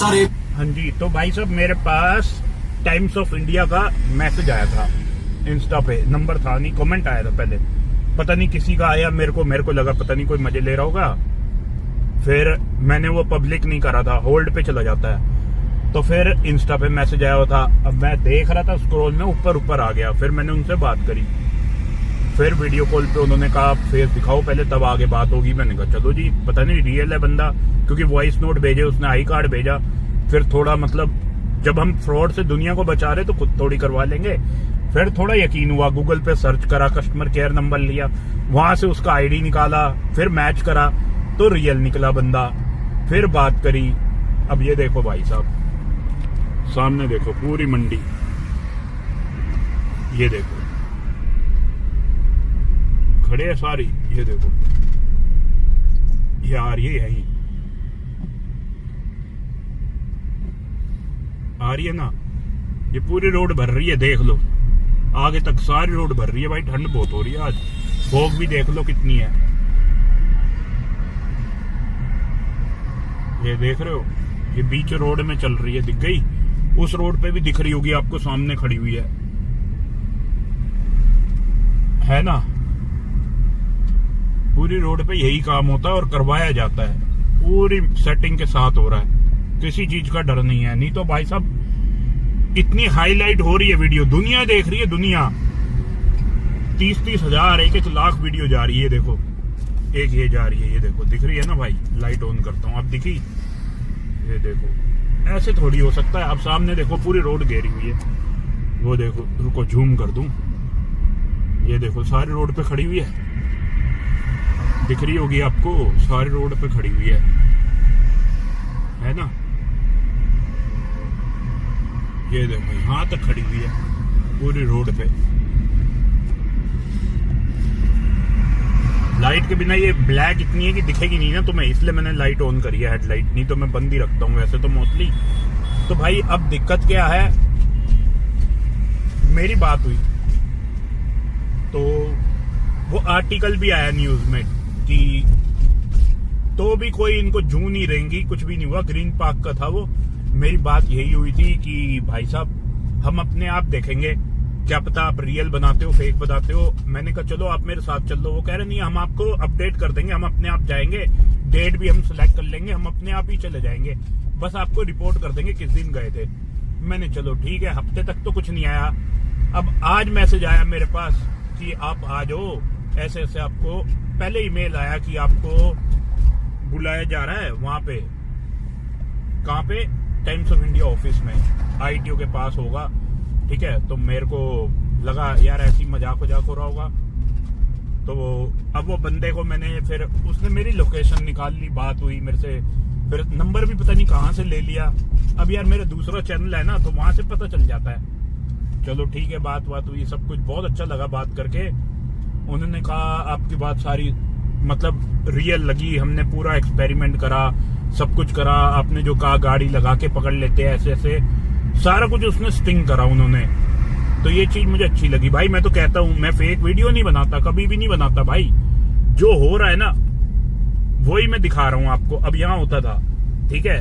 हाँ जी, तो भाई साहब मेरे पास टाइम्स ऑफ इंडिया का मैसेज आया था इंस्टा पे, नंबर था नहीं, कमेंट आया था पहले, पता नहीं किसी का आया, मेरे को लगा पता नहीं कोई मजे ले रहा होगा, फिर मैंने वो पब्लिक नहीं करा था, होल्ड पे चला जाता है, तो फिर इंस्टा पे मैसेज आया हुआ था। अब मैं देख रहा था स्क्रॉल में, ऊपर आ गया, फिर मैंने उनसे बात करी, फिर वीडियो कॉल पे उन्होंने कहा फेस दिखाओ पहले तब आगे बात होगी। मैंने कहा चलो जी, पता नहीं रियल है बंदा, क्योंकि वॉइस नोट भेजे, उसने आई कार्ड भेजा, फिर थोड़ा मतलब जब हम फ्रॉड से दुनिया को बचा रहे तो खुद थोड़ी करवा लेंगे। फिर थोड़ा यकीन हुआ, गूगल पे सर्च करा, कस्टमर केयर नंबर लिया, वहां से उसका आईडी निकाला, फिर मैच करा तो रियल निकला बंदा, फिर बात करी। अब ये देखो भाई साहब, सामने देखो पूरी मंडी, ये देखो खड़े है सारी, ये देखो ये आ रही है, यही आ रही है ना, ये पूरी रोड भर रही है, देख लो आगे तक सारी रोड भर रही है भाई। ठंड बहुत हो रही है आज, फॉग भी देख लो कितनी है, ये देख रहे हो, ये बीच रोड में चल रही है, दिख गई, उस रोड पे भी दिख रही होगी आपको, सामने खड़ी हुई है ना। पूरी रोड पे यही काम होता है और करवाया जाता है, पूरी सेटिंग के साथ हो रहा है, किसी चीज का डर नहीं है। नहीं तो भाई साहब इतनी हाईलाइट हो रही है वीडियो, दुनिया देख रही है, दुनिया 30-30 हजार, 1-1 लाख वीडियो जा रही है, देखो एक ये जा रही है, ये देखो दिख रही है ना भाई, लाइट ऑन करता हूँ, अब दिखी, ये देखो, ऐसे थोड़ी हो सकता है। अब सामने देखो पूरी रोड घेरी हुई है, वो देखो, रुको झूम कर दूं, ये देखो सारी रोड पे खड़ी हुई है, दिख रही होगी आपको, सारी रोड पे खड़ी हुई है ना, ये देखो यहां तक खड़ी हुई है पूरी रोड पे। लाइट के बिना ये ब्लैक इतनी है कि दिखेगी नहीं ना तुम्हें, इसलिए मैंने लाइट ऑन करी है, हेडलाइट, नहीं तो मैं बंद ही रखता हूँ वैसे तो मोस्टली। तो भाई अब दिक्कत क्या है, मेरी बात हुई तो वो आर्टिकल भी आया न्यूज में कि तो भी कोई इनको जू नहीं रहेंगी, कुछ भी नहीं हुआ, ग्रीन पार्क का था वो। मेरी बात यही हुई थी कि भाई साहब हम अपने आप देखेंगे, क्या पता आप रियल बनाते हो, फेक बताते हो। मैंने कहा चलो आप मेरे साथ चल लो, वो कह रहे नहीं हम आपको अपडेट कर देंगे, हम अपने आप जाएंगे, डेट भी हम सिलेक्ट कर लेंगे, हम अपने आप ही चले जाएंगे, बस आपको रिपोर्ट कर देंगे किस दिन गए थे। मैंने चलो ठीक है, हफ्ते तक तो कुछ नहीं आया। अब आज मैसेज आया मेरे पास कि आप आ जाओ, ऐसे ऐसे, आपको पहले ईमेल आया कि आपको बुलाया जा रहा है वहां पे, कहाँ पे, टाइम्स ऑफ इंडिया ऑफिस में, ITO के पास होगा, ठीक है। तो मेरे को लगा यार ऐसी मजाक हो रहा होगा, तो अब वो बंदे को मैंने, फिर उसने मेरी लोकेशन निकाल ली, बात हुई मेरे से, फिर नंबर भी पता नहीं कहाँ से ले लिया। अब यार मेरा दूसरा चैनल है ना, तो वहां से पता चल जाता है। चलो ठीक है, बात हुई, सब कुछ बहुत अच्छा लगा बात करके। उन्होंने कहा आपकी बात सारी मतलब रियल लगी, हमने पूरा एक्सपेरिमेंट करा, सब कुछ करा, आपने जो कहा गाड़ी लगा के पकड़ लेते हैं ऐसे ऐसे, सारा कुछ उसने स्टिंग करा उन्होंने। तो ये चीज मुझे अच्छी लगी भाई। मैं तो कहता हूं मैं फेक वीडियो नहीं बनाता, कभी भी नहीं बनाता भाई, जो हो रहा है ना वही मैं दिखा रहा हूं आपको। अब यहाँ होता था, ठीक है,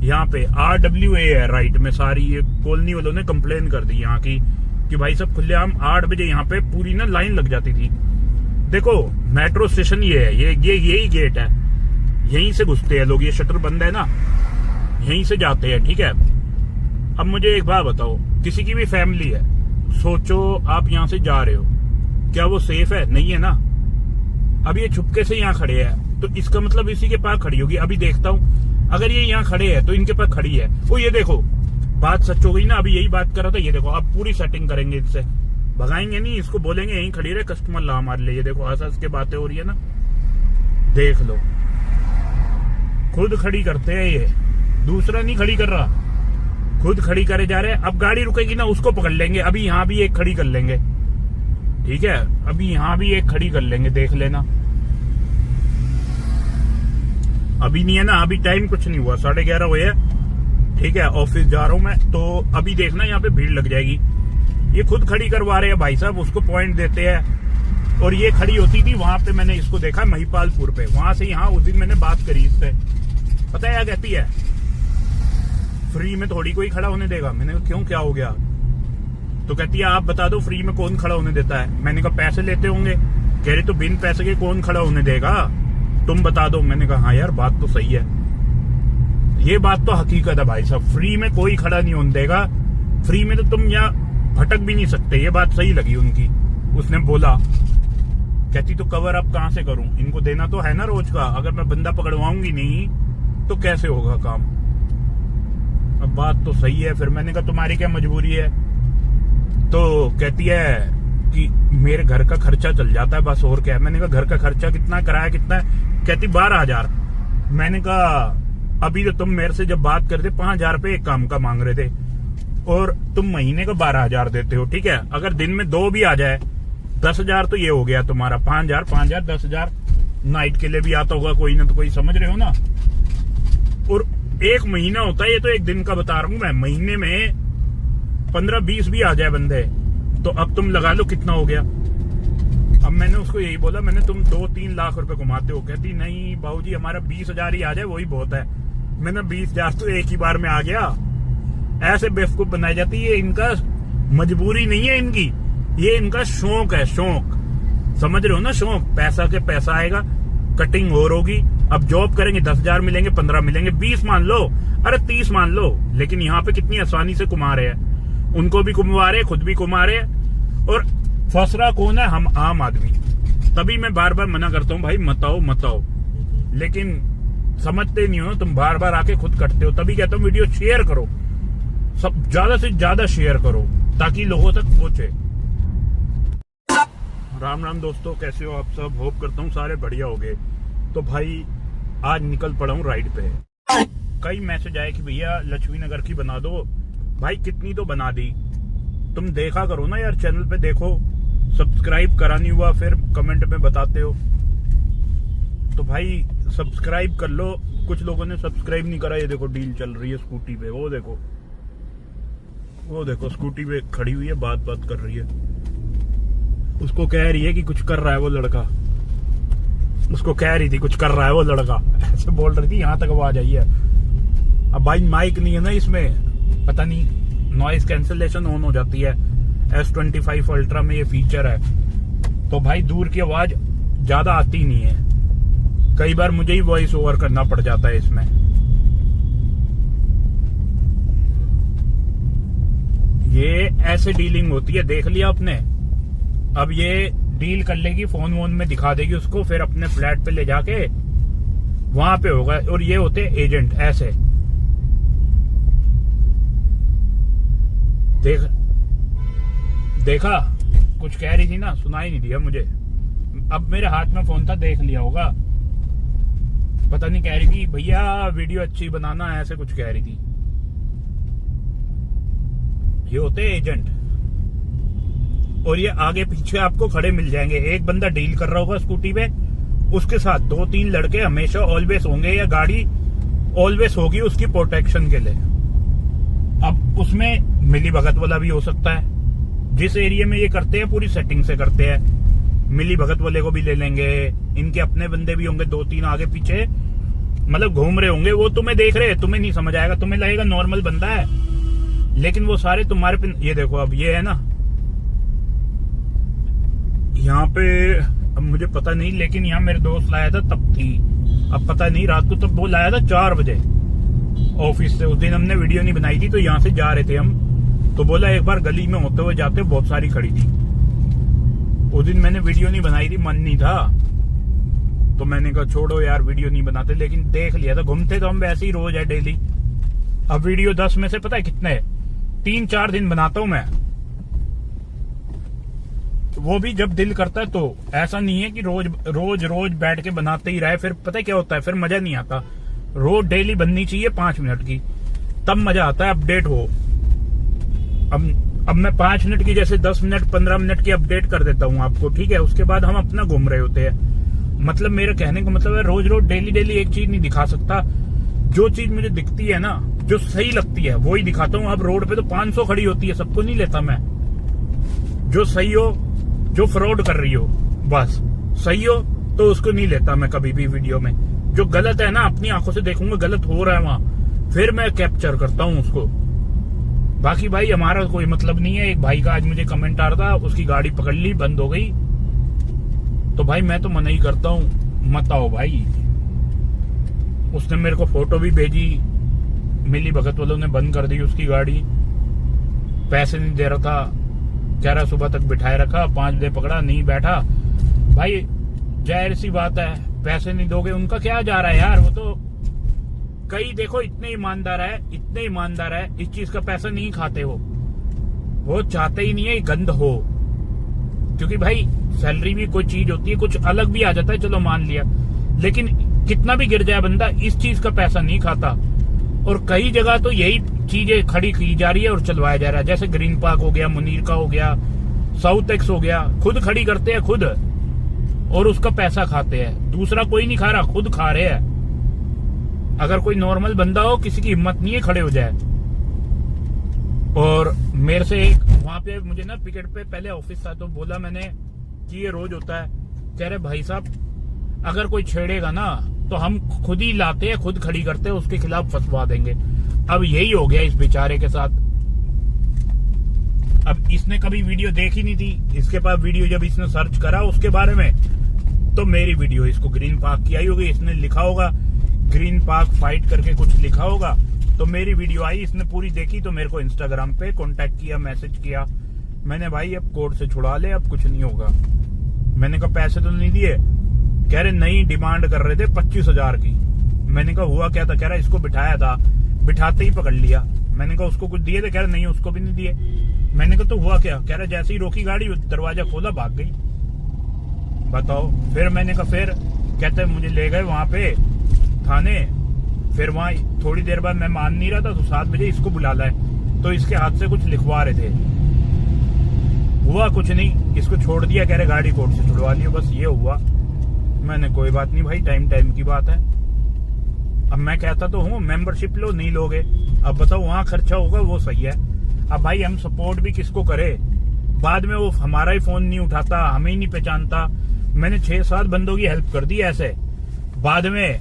यहाँ पे RWA है राइट में, सारी ये कॉलोनी वालों ने कंप्लेन कर दी यहाँ की कि भाई सब खुलेआम 8 बजे यहाँ पे पूरी ना लाइन लग जाती थी। देखो मेट्रो स्टेशन ये है, यही गेट है, यहीं से घुसते हैं लोग, ये शटर बंद है ना, यहीं से जाते हैं, ठीक है। अब मुझे एक बात बताओ, किसी की भी फैमिली है, सोचो आप यहाँ से जा रहे हो, क्या वो सेफ है? नहीं है ना। अब ये छुपके से यहाँ खड़े हैं, तो इसका मतलब इसी के पास खड़ी होगी। अभी देखता हूँ, अगर ये यहाँ खड़े हैं तो इनके पास खड़ी है, वो ये देखो बात सच हो गई ना। अभी यही बात कर रहा था, ये देखो अब पूरी सेटिंग करेंगे, इससे भगाएंगे नहीं, इसको बोलेंगे यहीं खड़ी रहे, कस्टमर ला हमारे लिए। ये देखो हंस के बातें हो रही है ना, देख लो, खुद खड़ी करते हैं ये, दूसरा नहीं खड़ी कर रहा, खुद खड़ी करे जा रहे हैं। अब गाड़ी रुकेगी ना, उसको पकड़ लेंगे। अभी यहाँ भी एक खड़ी कर लेंगे, ठीक है, अभी यहाँ भी एक खड़ी कर लेंगे, देख लेना। अभी नहीं है ना, अभी टाइम कुछ नहीं हुआ, 11:30 हुए है, ठीक है, ऑफिस जा रहा हूं मैं, तो अभी देखना यहाँ पे भीड़ लग जाएगी। ये खुद खड़ी करवा रहे हैं भाई साहब, उसको पॉइंट देते हैं। और ये खड़ी होती थी वहां पे, मैंने इसको देखा महिपालपुर पे, वहां से यहाँ उस दिन मैंने बात करी इससे, पता है क्या कहती है, फ्री में थोड़ी कोई खड़ा होने देगा। मैंने कहा क्यों, क्या हो गया? तो कहती है आप बता दो फ्री में कौन खड़ा होने देता है। मैंने कहा पैसे लेते होंगे। कह रही तो बिन पैसे के कौन खड़ा होने देगा, तुम बता दो। मैंने कहा हाँ यार बात तो सही है, ये बात तो हकीकत है भाई साहब, फ्री में कोई खड़ा नहीं होने देगा। फ्री में तो तुम यहाँ भटक भी नहीं सकते, ये बात सही लगी उनकी। उसने बोला, कहती तो कवर अप कहां से करूं, इनको देना तो है ना रोज का, अगर मैं बंदा पकड़वाऊंगी नहीं तो कैसे होगा काम। अब बात तो सही है। फिर मैंने कहा तुम्हारी क्या मजबूरी है? तो कहती है कि मेरे घर का खर्चा चल जाता है बस, और क्या है। मैंने कहा घर का खर्चा कितना, किराया कितना है? कहती 12,000। मैंने कहा अभी तो तुम मेरे से जब बात करते 5,000 रुपये एक काम का मांग रहे थे, और तुम महीने का 12,000 देते हो। ठीक है, अगर दिन में 2 भी आ जाए 10,000 तो ये हो गया तुम्हारा 5,000 10,000 नाइट के लिए भी आता होगा कोई ना तो कोई, समझ रहे हो ना। और एक महीना होता है, ये तो एक दिन का बता रहा हूं मैं। महीने में 15-20 भी आ जाए बंदे तो अब तुम लगा लो कितना हो गया। अब मैंने उसको यही बोला, मैंने तुम 2-3 लाख रुपए कमाते हो। कहती नहीं बाबूजी हमारा 20,000 ही आ जाए वही बहुत है। मैंने 20,000 तो एक ही बार में आ गया। ऐसे बेवकूफ बनाई जाती है, इनका मजबूरी नहीं है इनकी, ये इनका शौक है, शौक। समझ रहे हो ना, शौक। पैसा के पैसा आएगा, कटिंग और होगी। अब जॉब करेंगे 10,000 मिलेंगे, 15 मिलेंगे, 20 मान लो, अरे 30 मान लो, लेकिन यहाँ पे कितनी आसानी से कमा रहे हैं। उनको भी कमा रहे, खुद भी कमा रहे, और फंसरा कौन है? हम आम आदमी। तभी मैं बार बार मना करता हूँ भाई मत आओ मत आओ, लेकिन समझते नहीं हो, तुम बार बार आके खुद कटते हो। तभी कहता हूँ वीडियो शेयर करो, सब ज्यादा से ज्यादा शेयर करो ताकि लोगों तक पहुंचे। राम राम दोस्तों, कैसे हो आप सब? होप करता हूँ सारे बढ़िया हो गए। तो भाई आज निकल पड़ा हूँ राइड पे। कई मैसेज आए कि भैया लक्ष्मी नगर की बना दो। भाई कितनी तो बना दी, तुम देखा करो ना यार, चैनल पे देखो। सब्सक्राइब करा नहीं हुआ फिर कमेंट में बताते हो। तो भाई सब्सक्राइब कर लो। कुछ लोगों ने सब्सक्राइब नहीं करा। ये देखो डील चल रही है स्कूटी पे, वो देखो स्कूटी पे खड़ी हुई है, बात कर रही है। उसको कह रही है कि कुछ कर रहा है वो लड़का, उसको कह रही थी कुछ कर रहा है वो लड़का, ऐसे बोल रही थी। यहाँ तक आवाज आई है। अब भाई माइक नहीं है ना इसमें, पता नहीं नॉइज कैंसलेशन ऑन हो जाती है। S25 अल्ट्रा में ये फीचर है, तो भाई दूर की आवाज ज्यादा आती नहीं है। कई बार मुझे ही वॉइस ओवर करना पड़ जाता है इसमें। ये ऐसे डीलिंग होती है, देख लिया आपने। अब ये डील कर लेगी, फोन वोन में दिखा देगी उसको, फिर अपने फ्लैट पे ले जाके वहां पे होगा। और ये होते एजेंट ऐसे। देखा कुछ कह रही थी ना, सुनाई नहीं दिया मुझे। अब मेरे हाथ में फोन था, देख लिया होगा। पता नहीं कह रही थी भैया वीडियो अच्छी बनाना, ऐसे कुछ कह रही थी। ये होते एजेंट, और ये आगे पीछे आपको खड़े मिल जाएंगे। एक बंदा डील कर रहा होगा स्कूटी पे, उसके साथ 2-3 लड़के हमेशा ऑलवेज होंगे, या गाड़ी ऑलवेज होगी उसकी प्रोटेक्शन के लिए। अब उसमें मिली भगत वाला भी हो सकता है। जिस एरिया में ये करते हैं पूरी सेटिंग से करते हैं। मिली भगत वाले को भी ले लेंगे, इनके अपने बंदे भी होंगे 2-3 आगे पीछे, मतलब घूम रहे होंगे। वो तुम्हें देख रहे हैं, तुम्हें नहीं समझ आएगा, तुम्हें लगेगा नॉर्मल बंदा है, लेकिन वो सारे तुम्हारे पे। ये देखो अब ये है ना यहाँ पे, अब मुझे पता नहीं, लेकिन यहाँ मेरे दोस्त लाया था तब थी, अब पता नहीं रात को। तब वो लाया था 4 बजे ऑफिस से। उस दिन हमने वीडियो नहीं बनाई थी, तो यहाँ से जा रहे थे हम, तो बोला एक बार गली में होते हुए जाते, बहुत सारी खड़ी थी। उस दिन मैंने वीडियो नहीं बनाई थी, मन नहीं था, तो मैंने कहा छोड़ो यार वीडियो नहीं बनाते। लेकिन देख लिया था, घूमते तो हम वैसे ही रोज है डेली। अब वीडियो 10 में से पता है कितने, 3-4 दिन बनाता हूं मैं, वो भी जब दिल करता है। तो ऐसा नहीं है कि रोज बैठ के बनाते ही रहे, फिर पता है क्या होता है, फिर मजा नहीं आता। रोज डेली बननी चाहिए 5 मिनट की, तब मजा आता है, अपडेट हो। अब मैं 5 मिनट की जैसे 10 मिनट 15 मिनट की अपडेट कर देता हूँ आपको, ठीक है। उसके बाद हम अपना घूम रहे होते हैं। मतलब मेरे कहने का मतलब है रोज डेली एक चीज नहीं दिखा सकता। जो चीज मुझे दिखती है ना, जो सही लगती है वही दिखाता हूँ। अब रोड पे तो 500 खड़ी होती है, सबको नहीं लेता मैं। जो सही हो, जो फ्रॉड कर रही हो, बस सही हो तो उसको नहीं लेता मैं कभी भी वीडियो में। जो गलत है ना, अपनी आंखों से देखूंगा गलत हो रहा है वहां, फिर मैं कैप्चर करता हूं उसको। बाकी भाई हमारा कोई मतलब नहीं है। एक भाई का आज मुझे कमेंट आ रहा था, उसकी गाड़ी पकड़ ली, बंद हो गई, तो भाई मैं तो मना ही करता हूं, मत आओ भाई। उसने मेरे को फोटो भी भेजी, मिली भगत वालों ने बंद कर दी उसकी गाड़ी, पैसे नहीं दे रहा था, कह रहा सुबह तक बिठाए रखा, 5 बजे पकड़ा, नहीं बैठा। भाई जाहिर सी बात है, पैसे नहीं दोगे, उनका क्या जा रहा है यार। वो तो कई देखो इतने ईमानदार है, इस चीज का पैसा नहीं खाते हो, वो चाहते ही नहीं है गंद हो। क्योंकि भाई सैलरी भी कोई चीज होती है, कुछ अलग भी आ जाता है, चलो मान लिया, लेकिन कितना भी गिर जाए बंदा, इस चीज का पैसा नहीं खाता। और कई जगह तो यही चीजें खड़ी की जा रही है और चलवाया जा रहा है, जैसे ग्रीन पार्क हो गया, मुनीर का हो गया, साउथ एक्स हो गया, खुद खड़ी करते हैं खुद, और उसका पैसा खाते हैं। दूसरा कोई नहीं खा रहा, खुद खा रहे हैं। अगर कोई नॉर्मल बंदा हो, किसी की हिम्मत नहीं है खड़े हो जाए। और मेरे से एक वहां पे मुझे ना पिकेट पे पहले ऑफिस था, तो बोला मैंने कि ये रोज होता है। कह रहे भाई साहब अगर कोई छेड़ेगा ना तो हम खुद ही लाते हैं, खुद खड़ी करते हैं, उसके खिलाफ फंसवा देंगे। अब यही हो गया इस बेचारे के साथ। अब इसने कभी वीडियो देखी नहीं थी, इसके पास वीडियो जब इसने सर्च करा उसके बारे में, तो मेरी वीडियो इसको ग्रीन पार्क की आई होगी, इसने लिखा होगा ग्रीन पार्क फाइट करके कुछ लिखा होगा, तो मेरी वीडियो आई, इसने पूरी देखी, तो मेरे को इंस्टाग्राम पे कांटेक्ट किया, मैसेज किया। मैंने भाई अब कोर्ट से छुड़ा ले, अब कुछ नहीं होगा। मैंने कहा पैसे तो नहीं दिए, कह रहे नहीं, डिमांड कर रहे थे 25,000 की। मैंने कहा हुआ क्या था, कह रहा इसको बिठाया था, बिठाते ही पकड़ लिया। मैंने कहा उसको कुछ दिए थे, कह रहा नहीं उसको भी नहीं दिए। मैंने कहा तो हुआ क्या, कह रहा जैसे ही रोकी गाड़ी, दरवाजा खोला, भाग गई। बताओ। फिर मैंने कहा फिर, कहते मुझे ले गए वहां पे थाने। फिर वहां थोड़ी देर बाद मैं मान नहीं रहा था, तो 7 बजे इसको बुला लाए, तो इसके हाथ से कुछ लिखवा रहे थे। हुआ कुछ नहीं, इसको छोड़ दिया, कह रहे गाड़ी कोर्ट से छुड़वा लियो, बस ये हुआ। मैंने कोई बात नहीं भाई, टाइम की बात है। अब मैं कहता तो हूँ मेंबरशिप लो, नहीं लोगे, अब बताओ वहां खर्चा होगा, वो सही है। अब भाई हम सपोर्ट भी किसको करे, बाद में वो हमारा ही फोन नहीं उठाता, हमें ही नहीं पहचानता। मैंने 6-7 बंदों की हेल्प कर दी ऐसे, बाद में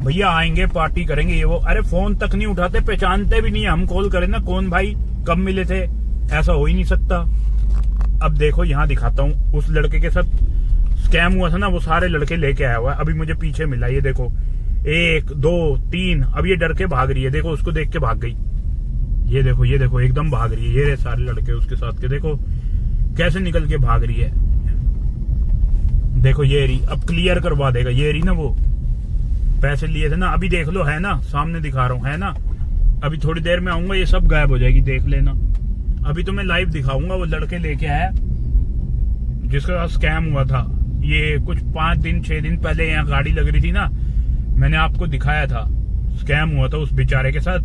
भैया आएंगे पार्टी करेंगे ये वो, अरे फोन तक नहीं उठाते, पहचानते भी नहीं है। हम कॉल करें ना, कौन भाई, कब मिले थे, ऐसा हो ही नहीं सकता। अब देखो यहाँ दिखाता हूँ, उस लड़के के साथ स्कैम हुआ था ना, वो सारे लड़के लेके आया हुआ है। अभी मुझे पीछे मिला, ये देखो 1 2 3, अब ये डर के भाग रही है, देखो उसको देख के भाग गई। ये देखो एकदम भाग रही है, ये सारे लड़के उसके साथ के, देखो कैसे निकल के भाग रही है। देखो ये रही, अब क्लियर करवा देगा, ये रही ना, वो पैसे लिए थे ना, अभी देख लो, है ना, सामने दिखा रहा हूं, है ना। अभी थोड़ी देर में आऊंगा, ये सब गायब हो जाएगी, देख लेना। अभी तो मैं लाइव दिखाऊंगा, वो लड़के लेके आया जिसका साथ स्कैम हुआ था। ये कुछ 5 दिन 6 दिन पहले यहाँ गाड़ी लग रही थी ना, मैंने आपको दिखाया था, स्कैम हुआ था उस बेचारे के साथ।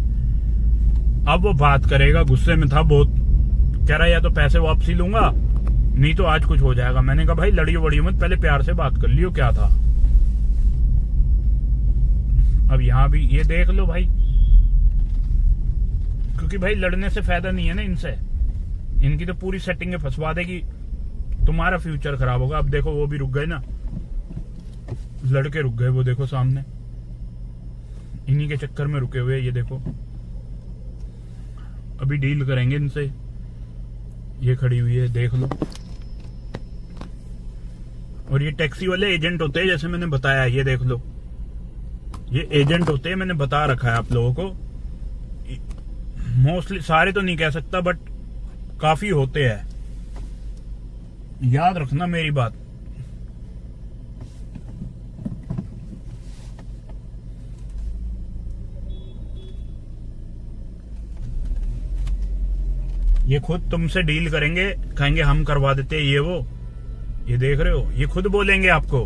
अब वो बात करेगा, गुस्से में था बहुत, कह रहा या तो पैसे वापसी लूंगा, नहीं तो आज कुछ हो जाएगा। मैंने कहा भाई लड़ियो वड़ियो मत, पहले प्यार से बात कर लियो क्या था। अब यहाँ भी ये देख लो भाई, क्योंकि भाई लड़ने से फायदा नहीं है ना इनसे, इनकी तो पूरी सेटिंग में फंसवा देगी, तुम्हारा फ्यूचर खराब होगा। अब देखो वो भी रुक गए ना, लड़के रुक गए, वो देखो सामने, इन्हीं के चक्कर में रुके हुए, ये देखो। अभी डील करेंगे इनसे, ये खड़ी हुई है, देख लो। और ये टैक्सी वाले एजेंट होते हैं, जैसे मैंने बताया, ये देख लो, ये एजेंट होते हैं, मैंने बता रखा है आप लोगों को। मोस्टली, सारे तो नहीं कह सकता, बट काफी होते हैं, याद रखना मेरी बात। ये खुद तुमसे डील करेंगे, कहेंगे हम करवा देते हैं ये वो, ये देख रहे हो, ये खुद बोलेंगे आपको,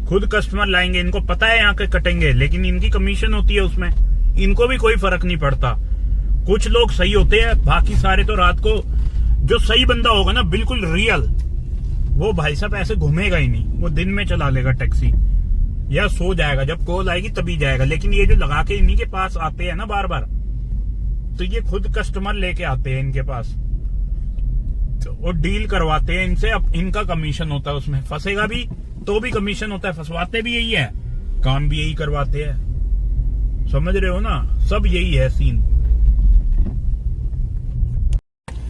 खुद कस्टमर लाएंगे। इनको पता है यहाँ के कटेंगे, लेकिन इनकी कमीशन होती है उसमें, इनको भी कोई फर्क नहीं पड़ता। कुछ लोग सही होते हैं, बाकी सारे तो रात को, जो सही बंदा होगा ना बिल्कुल रियल, वो भाई साहब ऐसे घूमेगा ही नहीं, वो दिन में चला लेगा टैक्सी, या सो जाएगा, जब कॉल आएगी तभी जाएगा। लेकिन ये जो लगा के इन्हीं के पास आते हैं ना बार बार, तो ये खुद कस्टमर लेके आते हैं इनके पास, और डील करवाते हैं इनसे। अब इनका कमीशन होता है उसमें, फंसेगा भी तो भी कमीशन होता है, फंसवाते भी यही है, काम भी यही करवाते हैं। समझ रहे हो ना, सब यही है सीन।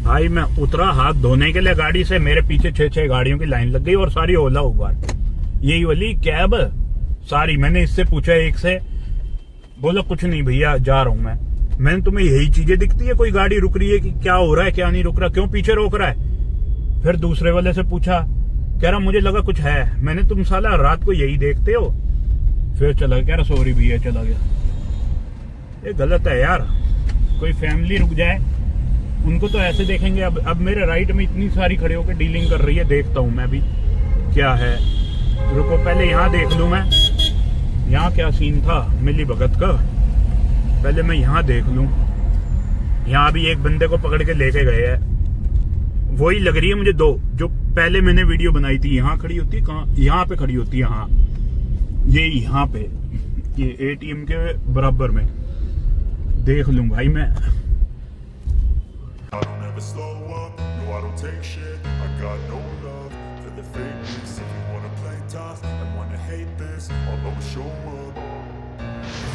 भाई मैं उतरा हाथ धोने के लिए गाड़ी से, मेरे पीछे 6 गाड़ियों की लाइन लग गई और सारी ओला उबर, यही वाली कैब सारी। मैंने इससे पूछा एक से, बोला कुछ नहीं भैया जा रहा हूं मैंने तुम्हें यही चीजें दिखती है, कोई गाड़ी रुक रही है कि क्या हो रहा है, क्या नहीं रुक रहा, क्यों पीछे रोक रहा है। फिर दूसरे वाले से पूछा, कह रहा मुझे लगा कुछ है। मैंने, तुम साला रात को यही देखते हो। फिर चला, कह रहा सॉरी भैया, चला गया। ये गलत है यार, कोई फैमिली रुक जाए उनको तो ऐसे देखेंगे। अब मेरे राइट में इतनी सारी खड़े होकर डीलिंग कर रही है, देखता हूं मैं भी क्या है। रुको पहले यहाँ देख लूं मैं, यहाँ क्या सीन था मिली भगत का, पहले मैं यहाँ देख लूं। यहाँ भी एक बंदे को पकड़ के लेके गए हैं, वही लग रही है मुझे दो, जो पहले मैंने वीडियो बनाई थी। यहाँ खड़ी होती है, कहाँ, यहाँ पे खड़ी होती है, यहाँ ये यहाँ पे, ये एटीएम के बराबर में। देख लूं भाई मैं। I don't ever slow up, no I don't take shit. I got no love for the fakeness. If you wanna play tough and wanna hate this, I'll always show up.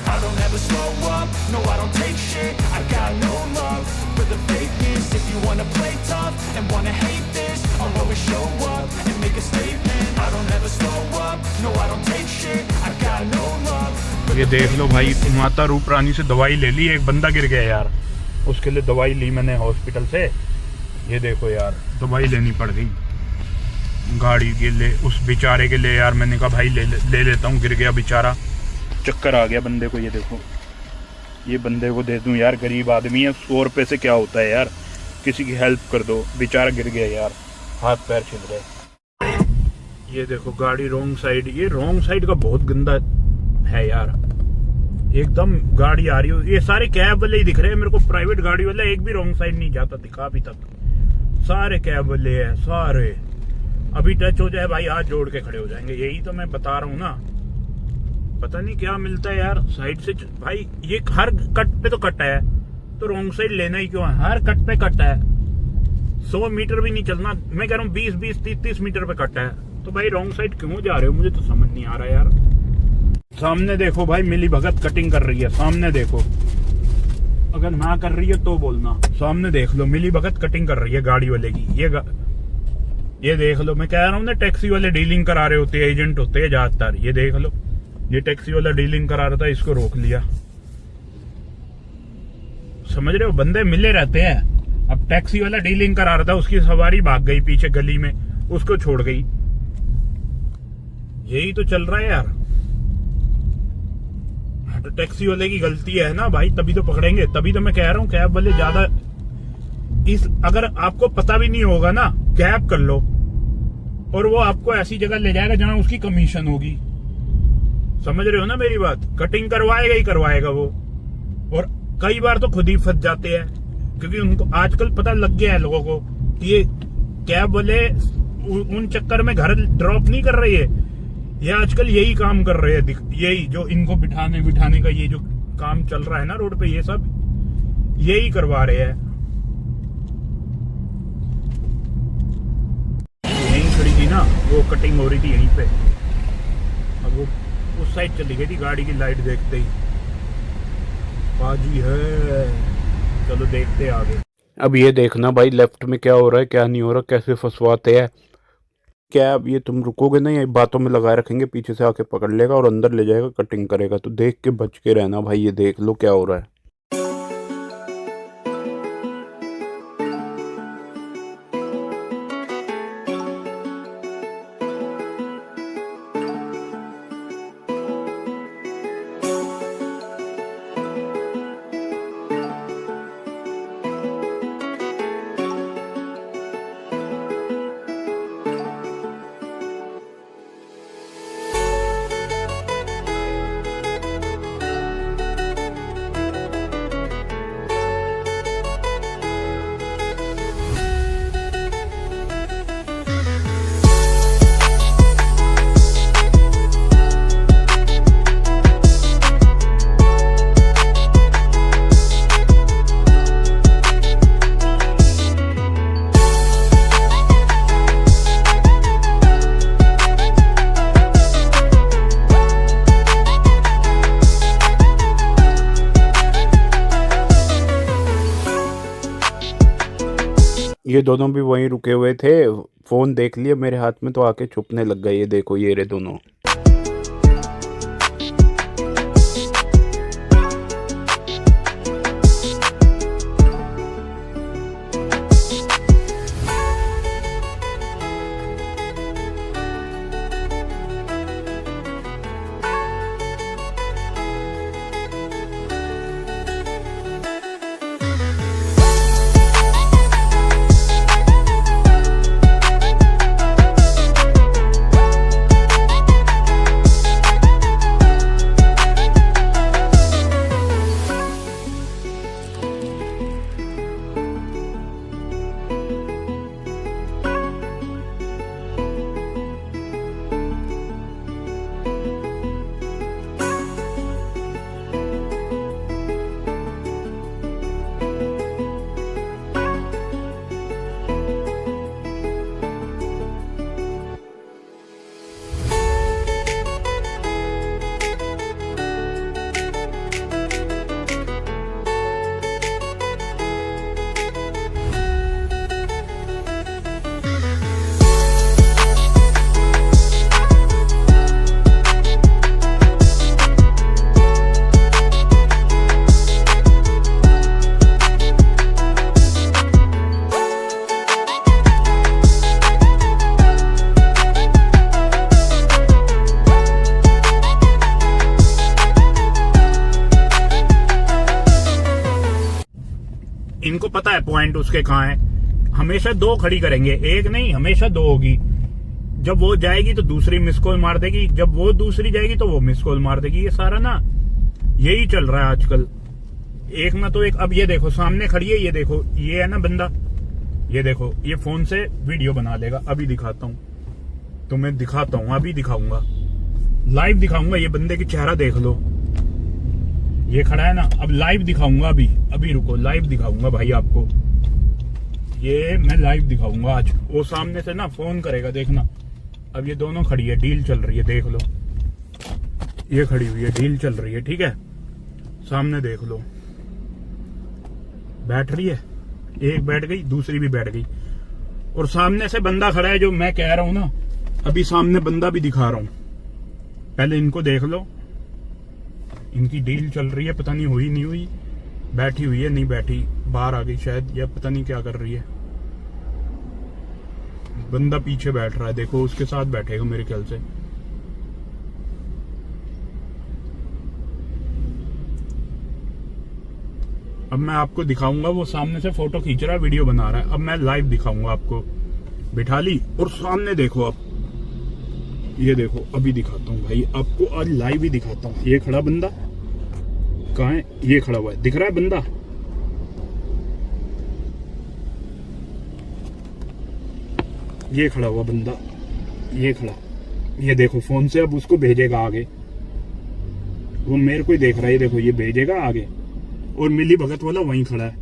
I don't ever slow up, no I don't take shit. I got no love for the fakeness. If you wanna play tough and wanna hate this, I'll always show up and make a statement. I don't ever slow up, no I don't take shit. I got no love. ये देख लो भाई, माता रूप रानी से दवाई ले ली, एक बंदा गिर गया यार, उसके लिए दवाई ली मैंने हॉस्पिटल से। ये देखो यार, दवाई लेनी पड़ गई गाड़ी के लिए, उस बेचारे के लिए यार। मैंने कहा भाई ले लेता हूँ, गिर गया बेचारा, चक्कर आ गया बंदे को। ये देखो, ये बंदे को दे दूं यार, गरीब आदमी है, 100 रुपये से क्या होता है यार, किसी की हेल्प कर दो, बेचारा गिर गया यार, हाथ पैर छिल गए। ये देखो गाड़ी रॉन्ग साइड, ये रॉन्ग साइड का बहुत गंदा है यार, एकदम गाड़ी आ रही हो। ये सारे कैब वाले ही दिख रहे हैं मेरे को, प्राइवेट गाड़ी वाले एक भी रॉन्ग साइड नहीं जाता दिखा अभी तक, सारे कैब वाले हैं सारे। अभी टच हो जाए भाई, हाथ जोड़ के खड़े हो जाएंगे, यही तो मैं बता रहा हूँ ना। पता नहीं क्या मिलता है यार साइड से भाई, ये हर कट पे तो कट है, तो रॉन्ग साइड लेना ही क्यों है, हर कट पे कट है। 100 मीटर भी नहीं चलना, मैं कह रहा हूँ 20-20, 30-30 मीटर पे कट है, तो भाई रॉन्ग साइड क्यों जा रहे हो, मुझे तो समझ नहीं आ रहा यार। सामने देखो भाई, मिली भगत कटिंग कर रही है, सामने देखो, अगर ना कर रही है तो बोलना। सामने देख लो, मिली भगत कटिंग कर रही है गाड़ी वाले की। ये देख लो, मैं कह रहा हूँ ना, टैक्सी वाले डीलिंग करा रहे होते हैं, एजेंट होते हैं ज्यादातर। ये देख लो, ये टैक्सी वाला डीलिंग करा रहा था, इसको रोक लिया। समझ रहे हो, बंदे मिले रहते हैं। अब टैक्सी वाला डीलिंग करा रहा था, उसकी सवारी भाग गई पीछे गली में, उसको छोड़ गई। यही तो चल रहा है यार। तो टैक्सी वाले की गलती है ना भाई, तभी तो पकड़ेंगे। तभी तो मैं कह रहा हूँ कैब वाले ज्यादा, अगर आपको पता भी नहीं होगा ना, कैब कर लो और वो आपको ऐसी जगह ले जाएगा जहां उसकी कमीशन होगी। समझ रहे हो ना मेरी बात, कटिंग करवाएगा ही करवाएगा वो। और कई बार तो खुद ही फंस जाते हैं, क्योंकि उनको आजकल पता लग गया है लोगों को कि ये कैब वाले उन चक्कर में घर ड्रॉप नहीं कर रही है, ये आजकल यही काम कर रहे हैं। यही जो इनको बिठाने का ये जो काम चल रहा है ना रोड पे, ये सब यही करवा रहे हैं। यहीं खड़ी थी ना, वो कटिंग हो रही थी यहीं पे, अब वो उस साइड चली गई थी गाड़ी की लाइट देखते ही। बाजी है, चलो देखते आगे। अब ये देखना भाई, लेफ्ट में क्या हो रहा है क्या नहीं हो रहा, कैसे फंसवाते हैं। क्या अब ये तुम रुकोगे नहीं, ये बातों में लगाए रखेंगे, पीछे से आके पकड़ लेगा और अंदर ले जाएगा, कटिंग करेगा। तो देख के बच के रहना भाई, ये देख लो क्या हो रहा है। ये दोनों भी वहीं रुके हुए थे, फोन देख लिया मेरे हाथ में तो आके छुपने लग गए। ये देखो ये रहे दोनों। इनको पता है पॉइंट उसके कहाँ है। हमेशा दो खड़ी करेंगे, एक नहीं, हमेशा दो होगी। जब वो जाएगी तो दूसरी मिस कॉल मार देगी, जब वो दूसरी जाएगी तो वो मिस कॉल मार देगी। ये सारा ना यही चल रहा है आजकल, एक ना तो एक। अब ये देखो सामने खड़ी है, ये देखो ये है ना बंदा, ये देखो ये फोन से वीडियो बना लेगा। अभी दिखाता हूँ तुम्हें, दिखाता हूँ, अभी दिखाऊंगा, लाइव दिखाऊंगा। ये बंदे की चेहरा देख लो, ये खड़ा है ना। अब लाइव दिखाऊंगा, अभी रुको, लाइव दिखाऊंगा भाई आपको। ये मैं लाइव दिखाऊंगा आज। वो सामने से ना फोन करेगा, देखना। अब ये दोनों खड़ी है, डील चल रही है, देख लो। ये खड़ी हुई है, डील चल रही है, ठीक है। सामने देख लो, बैठ रही है, एक बैठ गई, दूसरी भी बैठ गई। और सामने से बंदा खड़ा है, जो मैं कह रहा हूं ना, अभी सामने बंदा भी दिखा रहा हूं। पहले इनको देख लो, इनकी डील चल रही है, पता नहीं हुई नहीं हुई, बैठी हुई है नहीं बैठी, बाहर आ गई शायद, या पता नहीं क्या कर रही है। बंदा पीछे बैठ रहा है, देखो उसके साथ बैठेगा मेरे ख्याल से। अब मैं आपको दिखाऊंगा, वो सामने से फोटो खींच रहा है, वीडियो बना रहा है। अब मैं लाइव दिखाऊंगा आपको, बिठा ली। और सामने देखो, अब ये देखो, अभी दिखाता हूँ भाई आपको, आज लाइव ही दिखाता हूँ। ये खड़ा बंदा कहाँ है? ये खड़ा हुआ है, दिख रहा है बंदा? ये खड़ा हुआ बंदा, ये खड़ा, ये देखो फोन से अब उसको भेजेगा आगे। वो मेरे को ही देख रहा है, ये देखो ये भेजेगा आगे। और मिली भगत वाला वहीं खड़ा है,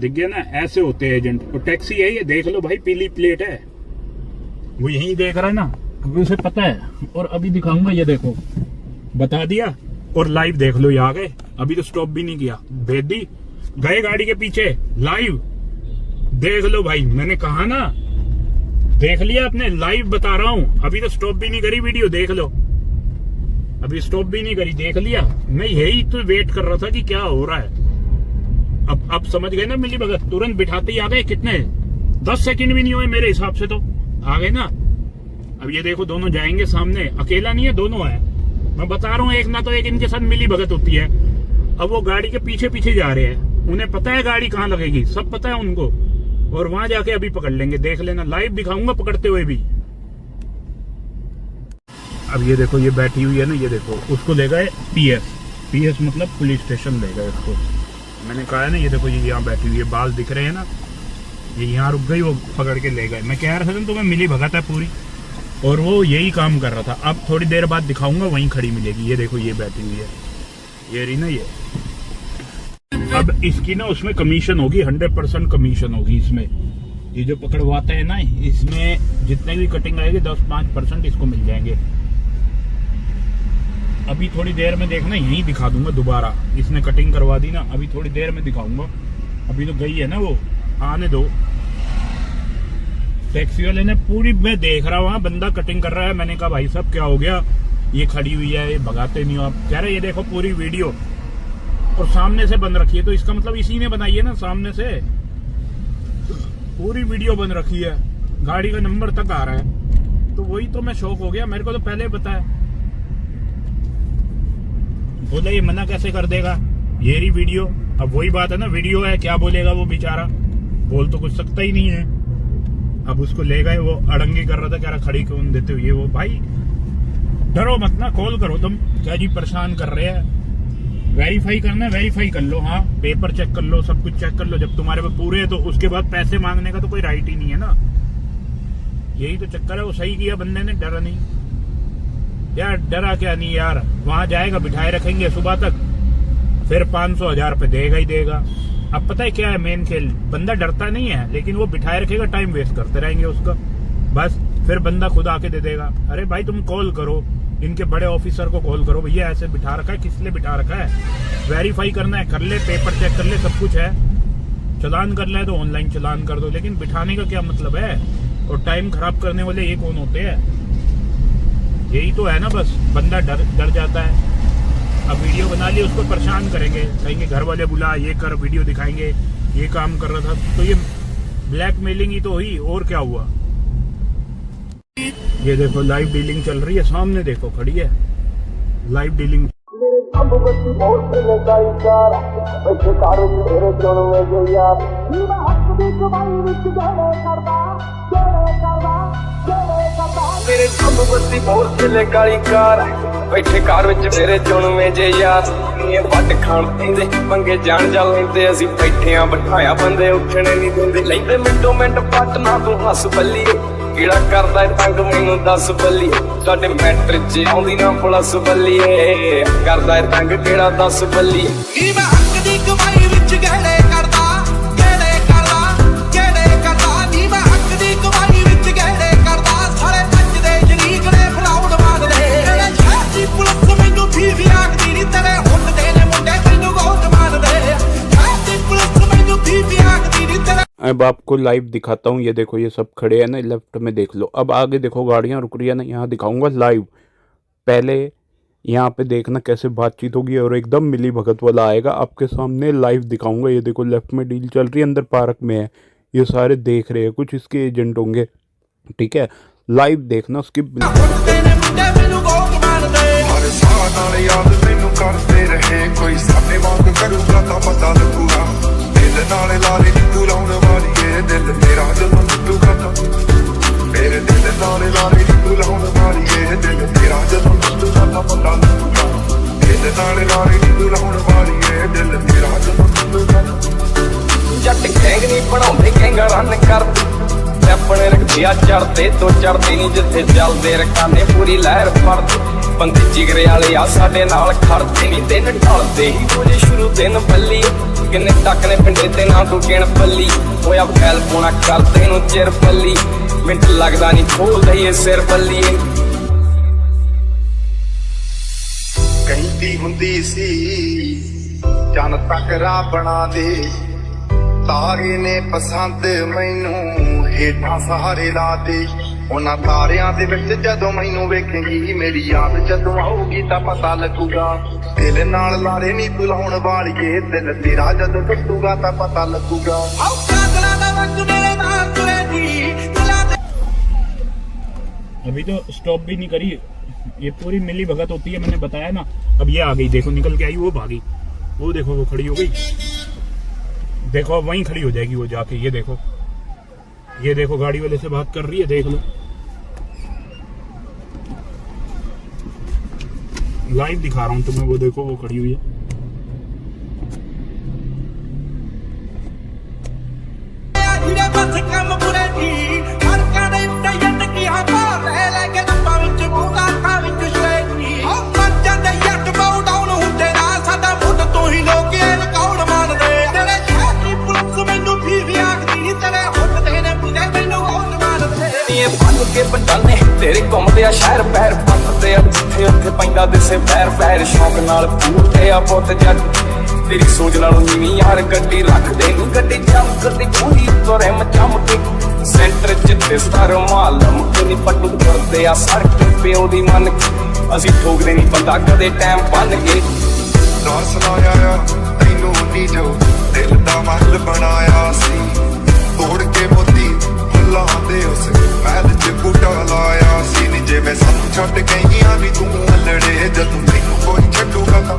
दिख गया ना? ऐसे होते हैं एजेंट। और टैक्सी है ये, देख लो भाई, पीली प्लेट है, वो यहीं देख रहा है ना, अभी उसे पता है। और अभी दिखाऊंगा, ये देखो, बता दिया। और लाइव देख लो, ये आ गए, अभी तो स्टॉप भी नहीं किया, भेज दी, गए गाड़ी के पीछे। लाइव देख लो भाई, मैंने कहा ना, देख लिया आपने, लाइव बता रहा हूं। अभी तो स्टॉप भी नहीं करी वीडियो, देख लो, अभी स्टॉप भी नहीं करी, देख लिया। मैं यही तो वेट कर रहा था कि क्या हो रहा है। अब समझ गए ना मिली भगत, तुरंत बिठाते ही आ गए। कितने 10 सेकंड भी नहीं हुए मेरे हिसाब से, तो आ गए ना। अब ये देखो दोनों जाएंगे सामने, अकेला नहीं है, दोनों है। मैं बता रहा हूँ, एक ना तो एक इनके साथ मिली भगत होती है। अब वो गाड़ी के पीछे पीछे जा रहे हैं, उन्हें पता है गाड़ी कहाँ लगेगी, सब पता है उनको। और वहां जाके अभी पकड़ लेंगे, देख लेना, लाइव दिखाऊंगा पकड़ते हुए भी। अब ये देखो, ये बैठी हुई है ना, ये देखो, उसको ले गए पीएस मतलब पुलिस स्टेशन ले गए उसको। मैंने कहा है ना, ये देखो ये यहाँ बैठी हुई है, बाल दिख रहे हैं ना, ये यहाँ रुक गई, वो पकड़ के ले गए। मैं कह रहा था तुम्हें मिली भगत है पूरी, और वो यही काम कर रहा था। अब थोड़ी देर बाद दिखाऊंगा, वहीं खड़ी मिलेगी। ये देखो ये बैठी हुई है, ये रही ना ये। अब इसकी ना उसमें कमीशन होगी, 100% कमीशन होगी इसमें। ये जो पकड़वाते हैं ना, इसमें जितने भी कटिंग आएगी 10-5% इसको मिल जाएंगे। अभी थोड़ी देर में देखना, यहीं दिखा दूंगा दोबारा। इसने कटिंग करवा दी ना, अभी थोड़ी देर में दिखाऊंगा। अभी तो गई है ना वो, आने दो। टैक्सी वाले ने पूरी, मैं देख रहा हूँ बंदा कटिंग कर रहा है। मैंने कहा भाई साहब क्या हो गया, ये खड़ी हुई है, ये भगाते नहीं हो आप? कह रहे ये देखो पूरी वीडियो, और सामने से बन रखी है, तो इसका मतलब इसी ने बनाई है ना, सामने से पूरी वीडियो बन रखी है, गाड़ी का नंबर तक आ रहा है। तो वही तो मैं शौक हो गया, मेरे को तो पहले पता है। बोले ये मना कैसे कर देगा, ये रही वीडियो। अब वही बात है ना, वीडियो है, क्या बोलेगा वो बेचारा, बोल तो कुछ सकता ही नहीं है। अब उसको ले गए, वो अड़ंगी कर रहा था, कह रहा खड़ी क्यों देते हो ये वो। भाई डरो मत ना, कॉल करो तुम, क्या जी परेशान कर रहे हैं। वेरीफाई करना है वेरीफाई कर लो, हाँ पेपर चेक कर लो, सब कुछ चेक कर लो। जब तुम्हारे पास पूरे है तो उसके बाद पैसे मांगने का तो कोई राइट ही नहीं है ना। यही तो चक्कर है। वो सही किया बंदे ने, डरा नहीं यार। डरा क्या नहीं यार, वहां जाएगा, बिठाए रखेंगे सुबह तक, फिर 500-1000 रुपए देगा ही देगा। अब पता है क्या है मेन खेल, बंदा डरता नहीं है, लेकिन वो बिठाए रखेगा, टाइम वेस्ट करते रहेंगे उसका, बस फिर बंदा खुद आके दे देगा। अरे भाई तुम कॉल करो, इनके बड़े ऑफिसर को कॉल करो, भैया ऐसे बिठा रखा है, किस लिए बिठा रखा है, वेरीफाई करना है कर ले, पेपर चेक कर ले, सब कुछ है, चलान करना है तो ऑनलाइन चलान कर दो। लेकिन बिठाने का क्या मतलब है, और टाइम खराब करने वाले ये कौन होते हैं? यही तो है ना, बस बंदा डर जाता है। अब वीडियो बना ली, उसको परेशान करेंगे, कहेंगे घर वाले बुला, ये कर, वीडियो दिखाएंगे, ये काम कर रहा था, तो ये ब्लैकमेलिंग ही तो हुई, और क्या हुआ। ये देखो लाइव डीलिंग चल रही है, सामने देखो खड़ी है लाइव डीलिंग। मेरे जम्मू बस्ती बहुत चले काली कार, बैठे कार विच मेरे चुनवे जे यार। ये ਵੱਟ ਖਾਣ ਪੈਂਦੇ ਪੰਗੇ ਜਾਣ ਜਾ ਲੈਂਦੇ, ਅਸੀਂ ਬੈਠੇ ਆ ਬਿਠਾਇਆ ਬੰਦੇ ਉੱਠਣੇ ਨਹੀਂ ਦਿੰਦੇ। ਲੈਂਦੇ ਮਿੰਟੋ ਮਿੰਟ ਪੱਟ ਨਾ ਤੂੰ ਹੱਸ ਬੱਲੀ, ਕਿਹੜਾ ਕਰਦਾ ਤੰਗ ਮੈਨੂੰ ਦੱਸ ਬੱਲੀ। ਸਾਡੇ ਮੈਟਰ 'ਚ ਆਉਂਦੀ ਨਾ ਪੁਲਿਸ ਬੱਲੀਏ, ਕਰਦਾ ਤੰਗ ਕਿਹੜਾ ਦੱਸ ਬੱਲੀ। ਨੀ ਮੈਂ ਹੱਕ ਦੀ ਕਮਾਈ ਵਿੱਚ ਗਹਿਣੇ ਕਰਦਾ, ਗਹਿਣੇ ਕਰਦਾ, ਗਹਿਣੇ ਕਰਦਾ। ਨੀ ਮੈਂ ਹੱਕ ਦੀ ਕਮਾਈ ਵਿੱਚ ਗਹਿਣੇ ਕਰਦਾ, ਸਾਰੇ ਨੱਚਦੇ ਸ਼ਰੀਕ ਨੇ ਫਲਾਉਣ ਮਾਰਦੇ। ਤੇਰੇ ਸ਼ਹਿਰ ਦੀ ਪੁਲਿਸ ਮੈਨੂੰ ਵੀ ਆਖਦੀ ਨੀ, ਤੇਰੇ ਹੁੰਦੇ ਨੇ ਮੁੰਡੇ ਮੈਨੂੰ ਗੋਟ ਮਾਰਦੇ। ਸ਼ਹਿਰ ਦੀ ਪੁਲਿਸ ਮੈਨੂੰ ਵੀ ਆਖਦੀ ਨੀ ਤੇਰੇ। अब आपको लाइव दिखाता हूँ, ये देखो ये सब खड़े हैं ना, लेफ्ट में देख लो। अब आगे देखो गाड़ियाँ रुक रही है ना, यहाँ दिखाऊंगा लाइव। पहले यहाँ पे देखना कैसे बातचीत होगी, और एकदम मिली भगत वाला आएगा आपके सामने, लाइव दिखाऊंगा। ये देखो लेफ्ट में डील चल रही है, अंदर पार्क में है, ये सारे देख रहे हैं, कुछ इसके एजेंट होंगे, ठीक है। लाइव देखना उसकी। नाले लारे नीतू लाउन वाली दिल तेरा जदों टूटूगा तां, मेरे दिल नाले लारे नीतू लाउन वाली दिल तेरा जदों टूटूगा तां पता लगूगा। दिल नाले लारे नीतू लाउन वाली दिल तेरा जदों टूटूगा तां। जट गैंग नहीं बनाउंदे, गैंगा रन करदे, अपने रखिया चढ़दे तो चढ़दे नहीं, जिथे चलदे रखाने पूरी लहर फड़दे। बंदे जिगरे वाले आ साडे नाल खड़दे नहीं, दिन ढलदे ही रोजे शुरू दिन बल्ली। किन्ने तक ने पिंडे ते ना तू गिण पल्ली, होया फैल पोना करदे नूं चिर पल्ली। मिंट लगदा नहीं खोल दईए सिर पल्ली। कहती हुंदी सी चन तक राह बना दे, तारे ने पसंद मैनू हेठां सहारे ला दे। उन्हां तारियां दे विच जदों मैनू वेखेंगी, मेरी याद जदों आऊगी तां पता लगूगा। दिल नाल लारे नी तू लाउण वालीए, दिल तेरा जदों टुटूगा तां पता लगूगा। अभी तो स्टॉप भी नहीं करी, ये पूरी मिली भगत होती है, मैंने बताया ना। अब ये आ गई, देखो निकल के आई, वो भागी, वो देखो वो खड़ी हो गई, देखो अब वहीं खड़ी हो जाएगी वो जाके। ये देखो गाड़ी वाले से बात कर रही है, देख लो लाइव दिखा रहा हूं तुम्हें, वो देखो वो खड़ी हुई है। के बटाने तेरे घूमते आ शहर पैर पत्ते, जिथे उत्थे पैंदा दिसे पैर पैर। शौक नाल पूरते आ पुत जट, तेरी सोच नालों नीवी यार गड्डी रख दे नी, गड्डी चमकदी पूरी तो रिम चमके। सेंटर च ਤੇ ਸਰ ਮਾਲਮ ਨਹੀਂ ਪੱਟੂ ਕਰਦੇ ਆ ਸੜਕ ਪਿਓ ਦੀ ਮੰਨ ਅਸੀਂ ਠੋਕਦੇ ਨਹੀਂ ਬੰਦਾ ਕਦੇ ਟਾਈਮ ਬੰਨ ਕੇ ਨਾ ਸੁਣਾਇਆ ਤੈਨੂੰ ਨੀ ਜੋ ਦਿਲ ਦਾ ਮਹਿਲ ਬਣਾਇਆ ਸੀ ਤੋੜ ਕੇ ਮੋਤੀ ਫੁੱਲਾਂ ਦੇ ਉਸ ਮਹਿਲ 'ਚ ਬੂਟਾ ਲਾਇਆ ਸੀ ਨੀ ਜਿਵੇਂ ਸਾਨੂੰ ਛੱਡ ਗਈਆਂ ਨੀ ਤੂੰ ਅਲੜੇ ਜਦੋਂ ਤੈਨੂੰ ਕੋਈ ਛੱਡੂਗਾ ਤਾਂ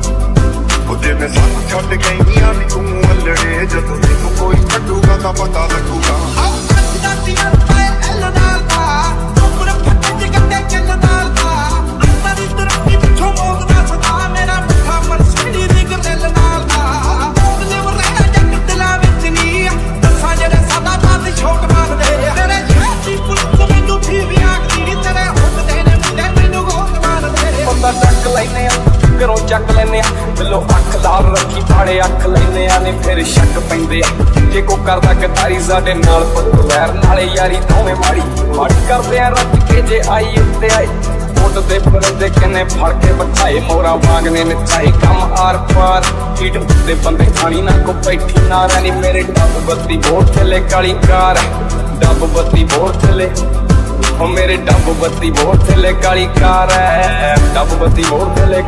ਉਹ ਜਿਵੇਂ ਸਾਨੂੰ ਛੱਡ ਗਈਆਂ ਨੀ ਤੂੰ ਅਲੜੇ ਜਦੋਂ ਤੈਨੂੰ ਕੋਈ ਛੱਡੂਗਾ ਤਾਂ ਪਤਾ ਲੱਗੂਗਾ ਚੱਕ ਲੈਨੇ ਆ ਘਰੋਂ ਚੱਕ ਲੈਨੇ ਆ ਬਿੱਲੋ ਅੱਖ ਲਾਲ ਰੱਖੀ ਪਾੜੇ ਅੱਖ ਲੈਨੇ ਆ ਨੇ ਫਿਰ ਸ਼ੱਕ ਪੈਂਦੇ ਆ ਜੇ ਕੋ ਕਰਦਾ ਗਦਾਰੀ ਸਾਡੇ ਨਾਲ ਪੁੱਤ ਵੈਰ ਨਾਲੇ ਯਾਰੀ ਦੋਵੇਂ ਮਾੜੀ ਕਰਦੇ ਆ ਰੱਜ ਕੇ ਜੇ ਆਈ ਉੱਤੇ ਆਈ ਮੁੱਢ ਦੇ ਪਰਦੇ ਕਿੰਨੇ ਫੜ ਕੇ ਬਿਠਾਏ ਮੋਰਾ ਵਾਂਗਨੇ ਨਚਾਏ ਕੰਮ ਆਰ ਪਾਰ ਹੀਟ ਦੇ ਬੰਦੇ ਖਾਣੀ ਨਾ ਕੋ ਬੈਠੀ ਨਾ ਰਹਿਣੀ ਮੇਰੇ ਡੱਬ ਬੱਤੀ ਬੋਰ ਥੱਲੇ ਕਾਲੀ ਕਾਰ ਡੱਬ ਬੱਤੀ ਬੋਰ ਥੱਲੇ ਉਹ ਮੇਰੇ ਡੱਬ ਬੱਤੀ ਬੋਰ ਥੱਲੇ ਕਾਲੀ ਕਾਰ ਹੈ ਡੱਬ ਬੱਤੀ ਬੋਰ ਥੱਲੇ